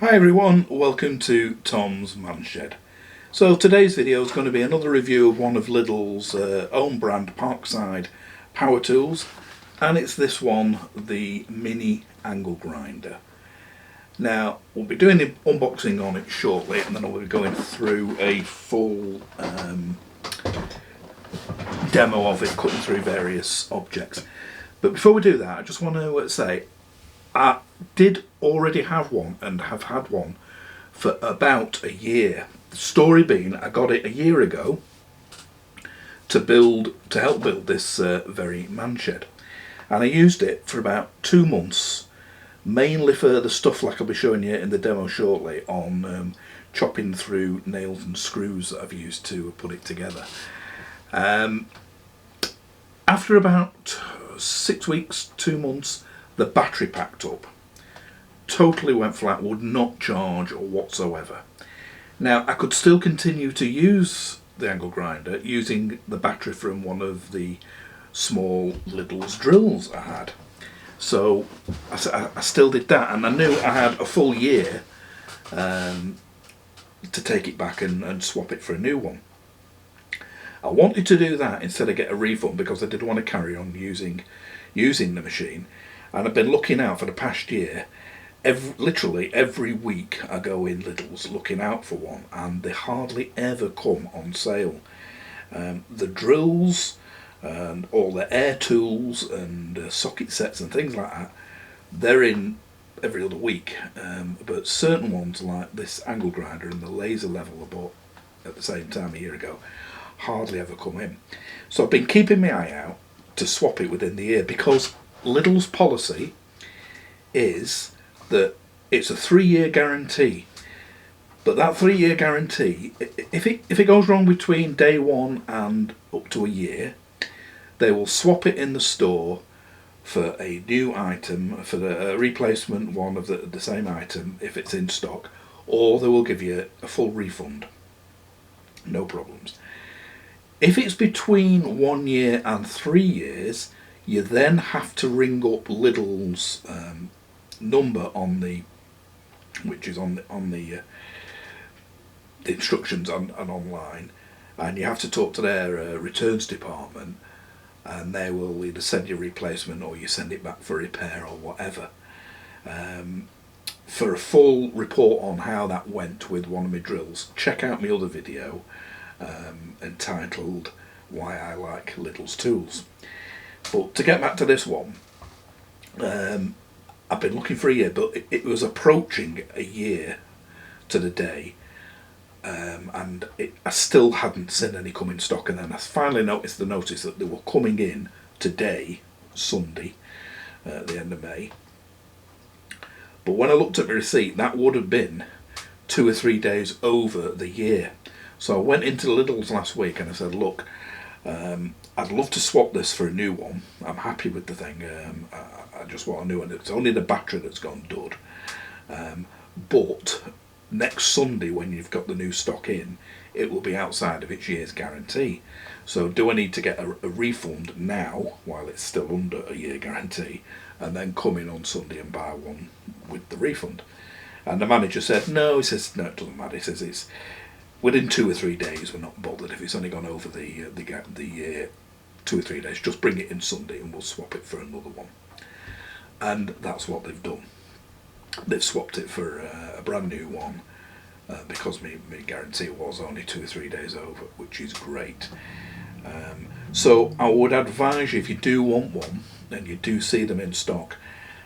Hi everyone, welcome to Tom's Man Shed. So today's video is going to be another review of one of Lidl's own brand Parkside power tools, and it's this one, the mini angle grinder. Now we'll be doing the unboxing on it shortly, and then I'll be going through a full demo of it, cutting through various objects. But before we do that, I just want to say I did already have one and have had one for about a year. The story being, I got it a year ago to help build this very man shed, and I used it for about 2 months, mainly for the stuff like I'll be showing you in the demo shortly on chopping through nails and screws that I've used to put it together. After about 6 weeks, 2 months, the battery packed up. Totally went flat, would not charge or whatsoever. Now I could still continue to use the angle grinder using the battery from one of the small LIDL'S drills I had. So I still did that, and I knew I had a full year to take it back and swap it for a new one. I wanted to do that instead of get a refund because I didn't want to carry on using the machine, and I've been looking out for the past year. Literally every week I go in Lidl's looking out for one, and they hardly ever come on sale. The drills and all the air tools and socket sets and things like that, they're in every other week, but certain ones like this angle grinder and the laser level I bought at the same time a year ago hardly ever come in. So I've been keeping my eye out to swap it within the year, because Lidl's policy is that it's a 3-year guarantee, but that 3-year guarantee, if it goes wrong between day one and up to a year, they will swap it in the store for a new item, for the replacement one of the same item if it's in stock, or they will give you a full refund, no problems. If it's between 1 year and 3 years, you then have to ring up Lidl's number on the instructions and online, and you have to talk to their returns department, and they will either send you a replacement or you send it back for repair or whatever. For a full report on how that went with one of my drills, check out my other video entitled Why I Like Lidl's Tools. But to get back to this one, I've been looking for a year, but it was approaching a year to the day, and I still hadn't seen any come in stock, and then I finally noticed the notice that they were coming in today, Sunday, at the end of May. But when I looked at my receipt, that would have been 2 or 3 days over the year. So I went into Lidl's last week and I said, look, I'd love to swap this for a new one. I'm happy with the thing. I just want a new one. It's only the battery that's gone dud. But next Sunday, when you've got the new stock in, it will be outside of its year's guarantee. So do I need to get a refund now while it's still under a year guarantee, and then come in on Sunday and buy one with the refund? And the manager said no. He says no, it doesn't matter. He says it's within 2 or 3 days. We're not bothered if it's only gone over the year. 2 or 3 days, just bring it in Sunday and we'll swap it for another one. And that's what they've done. They've swapped it for a brand new one, because my guarantee was only 2 or 3 days over, which is great. So I would advise you, if you do want one and you do see them in stock,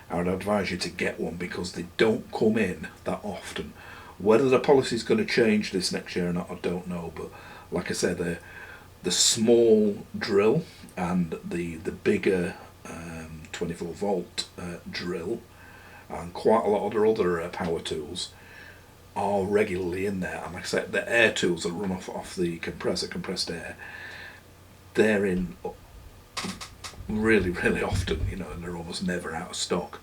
I would advise you to get one, because they don't come in that often. Whether the policy is going to change this next year or not, I don't know, but like I said, the small drill and the bigger 24 volt drill and quite a lot of other power tools are regularly in there. And like I said, the air tools that run off the compressed air, they're in really, really often, and they're almost never out of stock.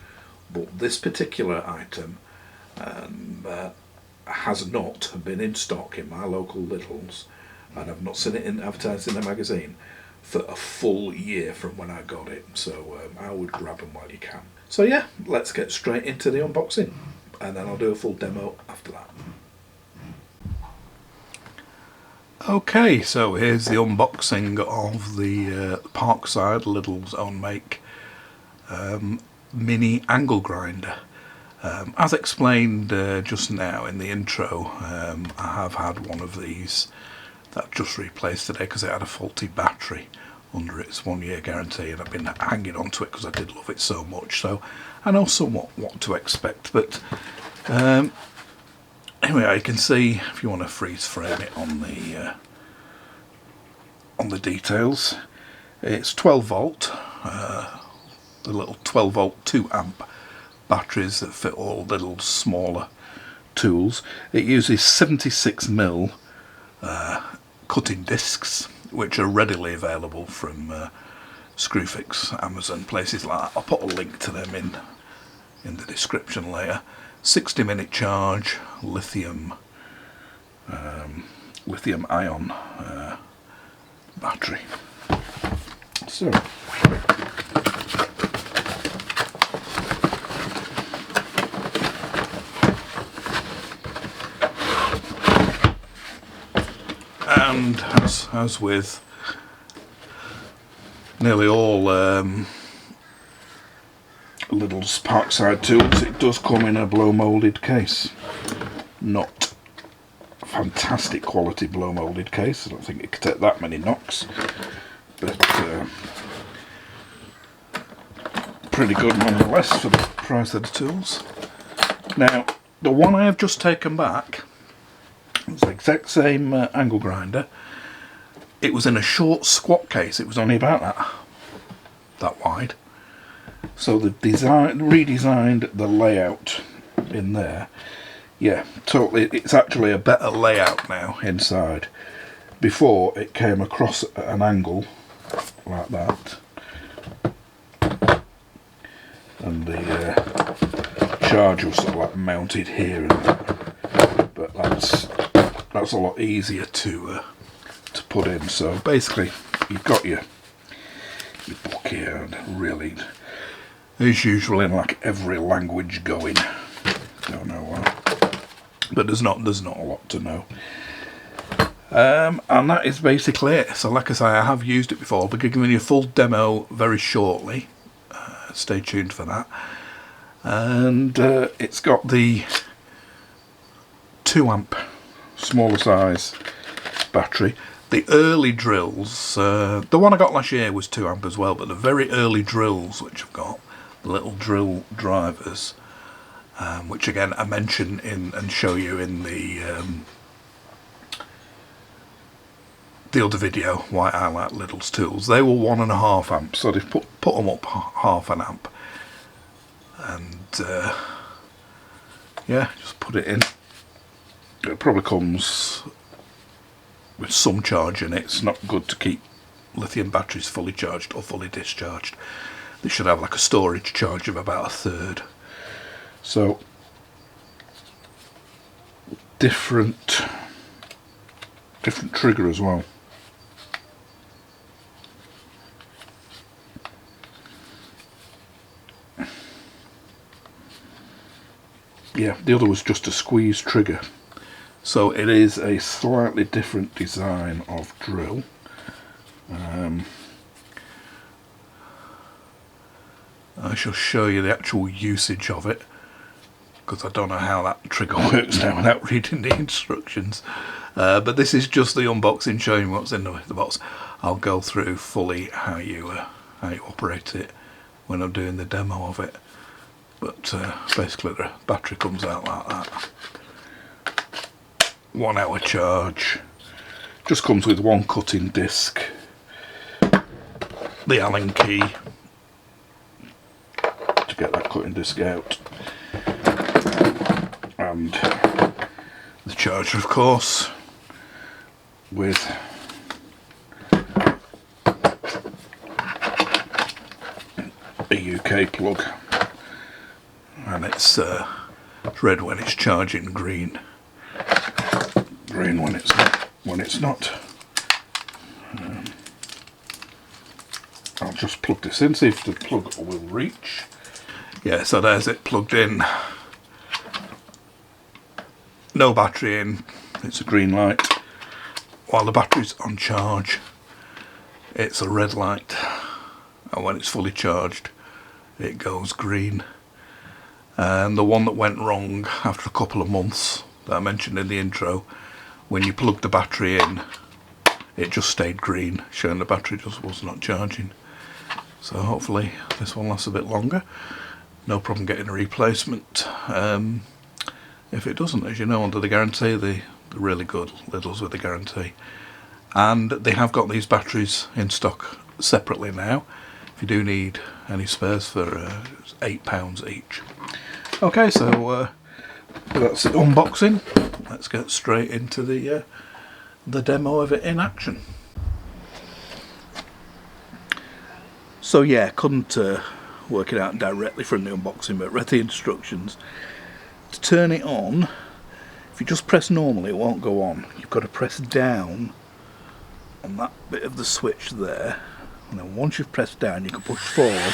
But this particular item has not been in stock in my local Lidl's, and I've not seen it advertised in a magazine for a full year from when I got it. So I would grab them while you can. So yeah, let's get straight into the unboxing. and then I'll do a full demo after that. Okay, so here's the unboxing of the Parkside LIDL'S own make mini angle grinder. As explained just now in the intro, I have had one of these that just replaced today because it had a faulty battery under its 1-year guarantee, and I've been hanging on to it because I did love it so much, so I know somewhat what to expect. But anyway, you can see, if you want to freeze frame it on the details, it's 12 volt, the little 12 volt 2 amp batteries that fit all LIDL'S smaller tools. It uses 76mm cutting discs, which are readily available from Screwfix, Amazon, places like that. I'll put a link to them in the description later. 60-minute charge, lithium ion battery. So and as with nearly all LIDL'S Parkside tools, it does come in a blow moulded case. Not fantastic quality blow moulded case, I don't think it could take that many knocks, but pretty good nonetheless for the price of the tools. Now, the one I have just taken back, it's the exact same angle grinder. It was in a short squat case. It was only about that wide. So the redesigned the layout in there. Yeah, totally. It's actually a better layout now inside. Before, it came across at an angle like that, and the charger was sort of like mounted here and there. But that's a lot easier to put in. So basically, you've got your book here, and really, as usual in like every language going, don't know why, but there's not a lot to know. And that is basically it. So like I say, I have used it before. I'll be giving you a full demo very shortly. Stay tuned for that. And it's got the 2 amp smaller size battery. The early drills, the one I got last year was 2 amp as well, but the very early drills which I've got, the little drill drivers, which again I mention and show you in the other video, why I like LIDL'S tools. They were 1.5 amps, so they've put them up half an amp, and yeah, just put it in. It probably comes with some charge in it. It's not good to keep lithium batteries fully charged or fully discharged. They should have like a storage charge of about 1/3. So different trigger as well. Yeah, the other was just a squeeze trigger. So it is a slightly different design of drill. I shall show you the actual usage of it, because I don't know how that trigger works now without reading the instructions. But this is just the unboxing, showing what's in the box. I'll go through fully how you operate it when I'm doing the demo of it. But basically the battery comes out like that. 1 hour charge. Just comes with 1 cutting disc, the Allen key to get that cutting disc out, and the charger, of course, with a UK plug, and it's red when it's charging, green when it's not. I'll just plug this in, see if the plug will reach. Yeah, so there's it plugged in. no battery in, it's a green light. While the battery's on charge, it's a red light. And when it's fully charged, it goes green. And the one that went wrong after a couple of months that I mentioned in the intro, when you plugged the battery in, it just stayed green, showing the battery just was not charging. So hopefully this one lasts a bit longer. No problem getting a replacement. If it doesn't, as you know, under the guarantee, they're really good, LIDL'S with the guarantee. And they have got these batteries in stock separately now, if you do need any spares, for £8 each. Okay, so that's the unboxing. Let's get straight into the demo of it in action. So yeah, couldn't work it out directly from the unboxing, but read the instructions. To turn it on, if you just press normally, it won't go on. You've got to press down on that bit of the switch there, and then once you've pressed down, you can push forward.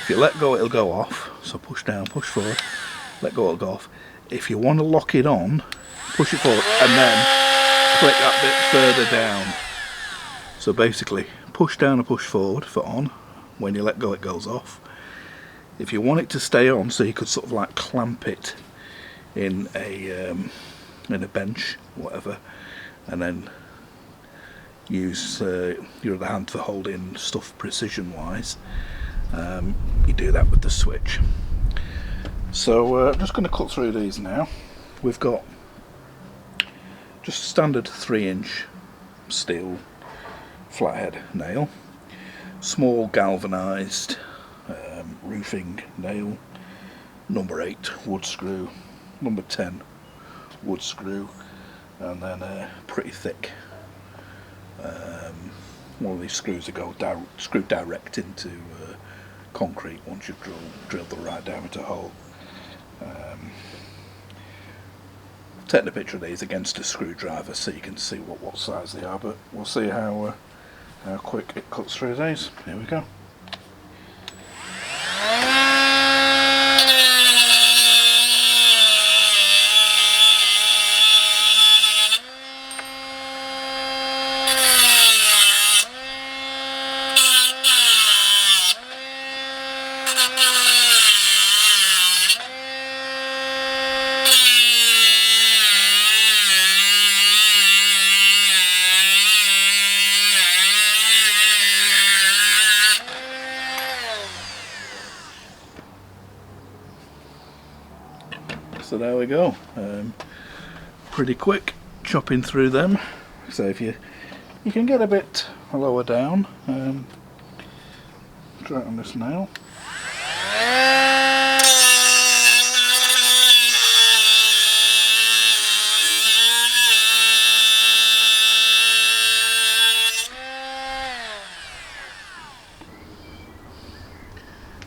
If you let go, it'll go off. So push down, push forward, let go, it'll go off. If you want to lock it on, push it forward, and then click that bit further down. So basically, push down and push forward for on. When you let go, it goes off. If you want it to stay on, so you could sort of like clamp it in a bench, whatever, and then use your other hand for holding stuff precision-wise. You do that with the switch. So I'm just going to cut through these now. We've got just a standard 3-inch steel flathead nail, small galvanised roofing nail, number 8 wood screw, number 10 wood screw, and then a pretty thick one of these screws that go screw direct into concrete once you've drilled the right diameter hole. Take the picture of these against a screwdriver so you can see what size they are, but we'll see how quick it cuts through these. Here we go. So there we go, pretty quick chopping through them. So if you can get a bit lower down, try it on this nail.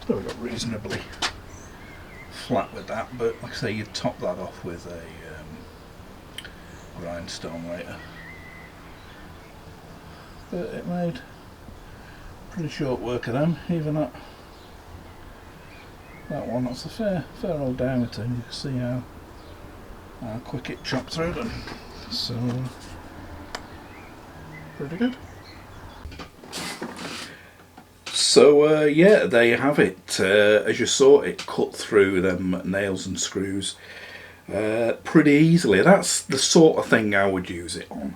So we got reasonably flat with that, but like I say, you top that off with a grindstone later. But it made pretty short work of them, even that one. That's a fair old diameter, and you can see how quick it chopped through them. So pretty good. So yeah, there you have it. As you saw, it cut through them nails and screws pretty easily. That's the sort of thing I would use it on.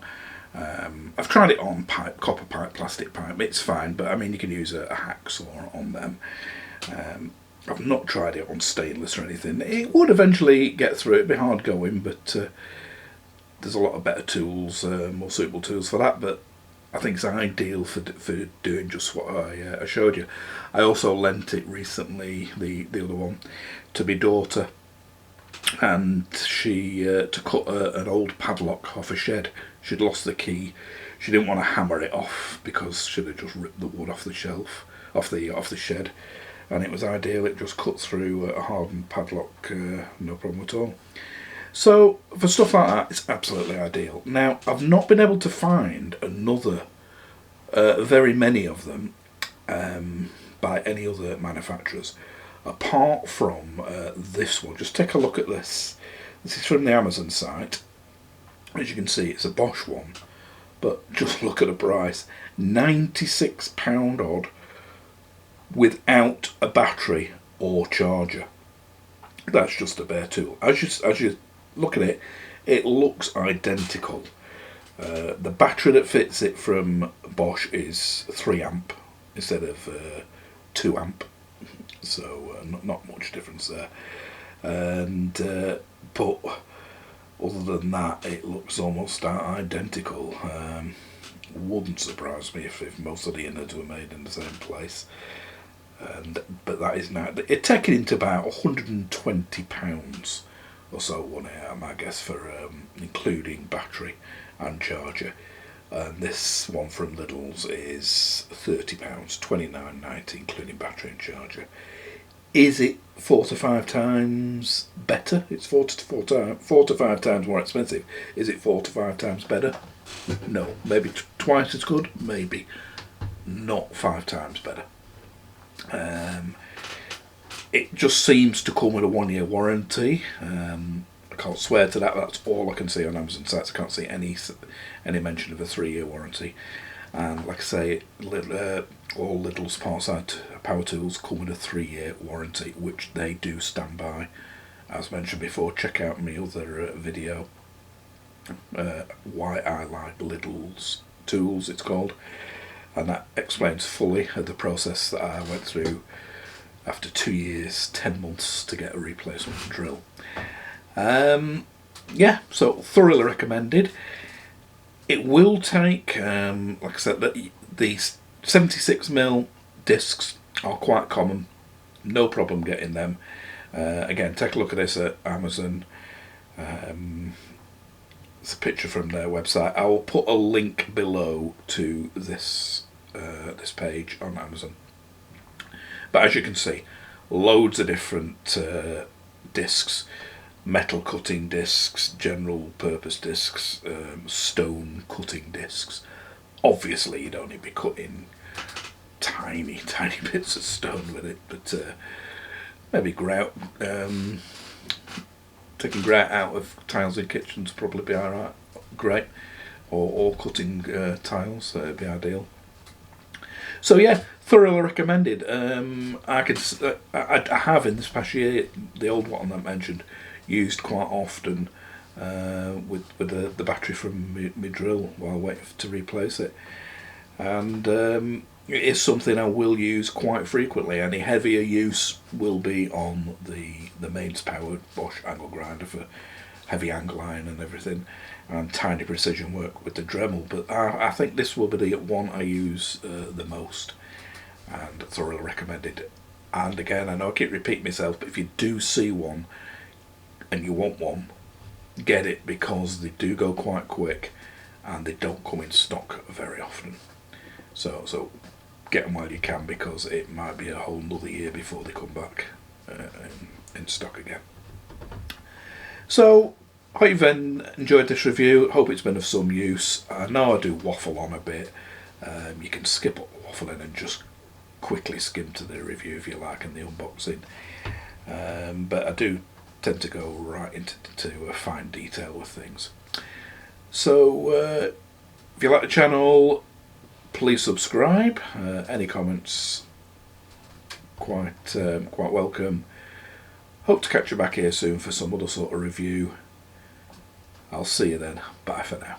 I've tried it on pipe, copper pipe, plastic pipe. It's fine, but I mean, you can use a hacksaw on them. I've not tried it on stainless or anything. It would eventually get through. It'd be hard going, but there's a lot of better tools, more suitable tools for that. But I think it's ideal for doing just what I showed you. I also lent it recently, the other one, to my daughter, and she to cut an old padlock off a shed. She'd lost the key. She didn't want to hammer it off because she'd have just ripped the wood off the shelf, off the shed, and it was ideal. It just cut through a hardened padlock, no problem at all. So for stuff like that, it's absolutely ideal. Now, I've not been able to find another, very many of them, by any other manufacturers, apart from this one. Just take a look at this This is from the Amazon site. As you can see, it's a Bosch one, but just look at the price, £96 odd, without a battery or charger. That's just a bare tool. As you look at it, it looks identical. The battery that fits it from Bosch is 3 amp instead of 2 amp, so not much difference there. And but other than that, it looks almost identical. Wouldn't surprise me if most of the innards were made in the same place. But that is now it's taken into about £120 or so, won't it? I guess for including battery and charger. And this one from Lidl's is £30, £29.90 including battery and charger. Is it 4 to 5 times better? It's 4 to 5 times more expensive. Is it 4 to 5 times better? No. Maybe twice as good? Maybe. Not 5 times better. It just seems to come with a 1-year warranty. I can't swear to that. That's all I can see on Amazon sites. I can't see any mention of a 3-year warranty. And like I say, all Lidl's Parkside power tools come with a 3-year warranty, which they do stand by. As mentioned before, check out my other video, Why I Like Lidl's Tools, it's called. And that explains fully the process that I went through after 2 years, 10 months to get a replacement drill. Yeah, so thoroughly recommended. It will take, like I said, the 76mm discs are quite common. No problem getting them. Again, take a look at this at Amazon. It's a picture from their website. I will put a link below to this this page on Amazon. But as you can see, loads of different discs. Metal cutting discs, general purpose discs, stone cutting discs. Obviously you'd only be cutting tiny bits of stone with it, but maybe grout, taking grout out of tiles in kitchens probably be alright, great, or cutting tiles, that'd be ideal. So yeah, thoroughly recommended. I have in this past year, the old one that I mentioned, used quite often with the battery from my drill while waiting to replace it, and it is something I will use quite frequently. Any heavier use will be on the mains powered Bosch angle grinder for heavy angle iron and everything, and tiny precision work with the Dremel, but I think this will be the one I use the most, and thoroughly recommended. And again, I know I keep repeating myself, but if you do see one and you want one, get it, because they do go quite quick and they don't come in stock very often. So get them while you can, because it might be a whole nother year before they come back in stock again. So hope you've enjoyed this review. Hope it's been of some use. I know I do waffle on a bit. You can skip up the waffling and just quickly skim to the review if you like, and the unboxing. But I do tend to go right into fine detail with things. So if you like the channel, please subscribe. Any comments, quite welcome. Hope to catch you back here soon for some other sort of review. I'll see you then. Bye for now.